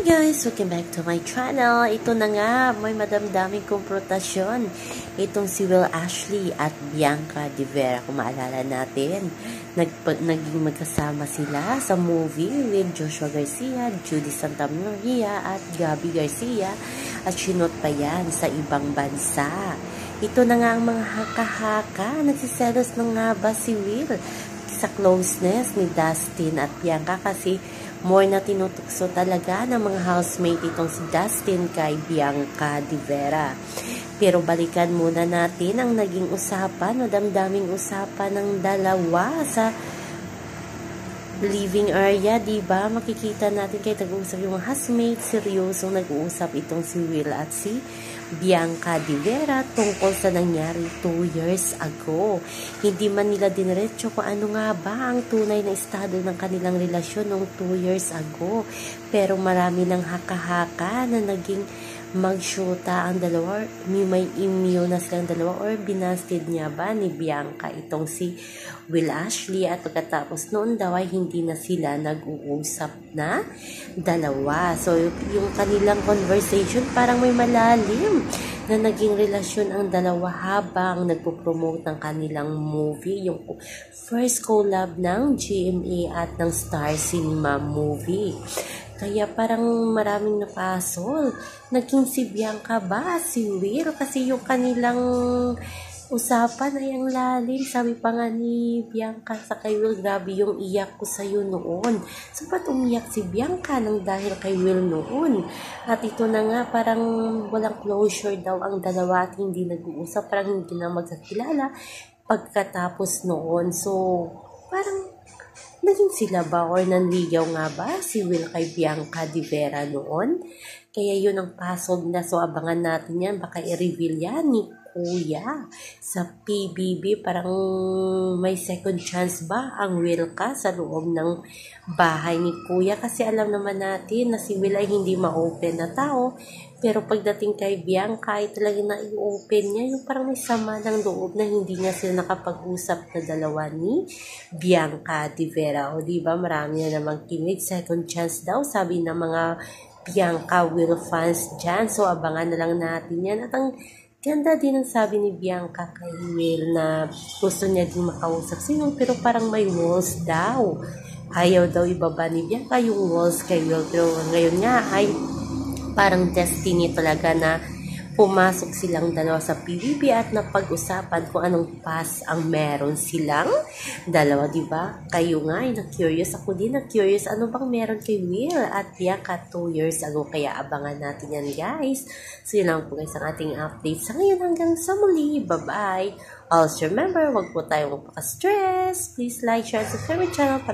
Hi guys! Welcome back to my channel. Ito na nga, may madamdaming konfrontasyon. Itong si Will Ashley at Bianca De Vera. Kung maalala natin, naging magkasama sila sa movie with Joshua Garcia, Judy Santa Maria at Gabby Garcia. At sinot pa yan sa ibang bansa. Ito na nga ang mga haka-haka. Nagsiselos na nga ba si Will sa closeness ni Dustin at Bianca kasi more na tinutukso talaga ng mga housemate itong si Dustin kay Bianca De Vera. Pero balikan muna natin ang naging usapan o damdaming usapan ng dalawa sa living area, diba? Makikita natin kahit nag-uusap yung housemate, seryoso nag-uusap itong si Will at si Bianca De Vera tungkol sa nangyari 2 years ago. Hindi man nila diniretso kung ano nga ba ang tunay na estado ng kanilang relasyon noong 2 years ago. Pero marami ng haka-haka na naging mag-shoota ang dalawa, may email na silang dalawa or binasted niya ba ni Bianca itong si Will Ashley at pagkatapos noon daw ay hindi na sila nag-uusap na dalawa. So yung kanilang conversation parang may malalim na naging relasyon ang dalawa habang nagpo-promote ng kanilang movie, yung first collab ng GMA at ng Star Cinema movie. Kaya parang maraming napasol. Naging si Bianca ba? Si Will? Kasi yung kanilang usapan ay ang lalim. Sabi pa nga ni Bianca sa kay Will, grabe yung iyak ko sa'yo noon. So ba't umiyak si Bianca nang dahil kay Will noon? At ito na nga, parang walang closure daw ang dalawa at hindi nag-uusap. Parang hindi na magkakilala pagkatapos noon. So parang naging sila ba or nanligaw nga ba si Will kay Bianca De Vera noon? Kaya yun ang pasog na, so abangan natin yan. Baka i-reveal yan ni Kuya sa PBB. Parang may second chance ba ang Will ka sa loob ng bahay ni Kuya? Kasi alam naman natin na si Will ay hindi ma-open na tao. Pero pagdating kay Bianca ay talagang na-i-open niya. Yung parang may sama ng loob na hindi nga sila nakapag-usap na dalawa ni Bianca De Vera. O diba, marami na namang kinig. Second chance daw, sabi ng mga Bianca Will fans dyan. So abangan na lang natin yan. At ang ganda din ang sabi ni Bianca kay Will na gusto niya din makausap sino. Pero parang may walls daw. Ayaw daw ibaba ni Bianca yung walls kay Will. Pero ngayon nga ay parang destiny talaga na pumasok silang dalawa sa PBB at napag-usapan kung anong pass ang meron silang dalawa, diba? Kayo nga ay na-curious. Ako din na-curious. Ano bang meron kay Will at Bianca 2 years ago? Kaya abangan natin yan, guys. So, yun lang po guys ang ating update. Sa ngayon hanggang sa muli. Bye-bye. Also remember, wag po tayong magpaka-stress. Please like, share, subscribe my channel para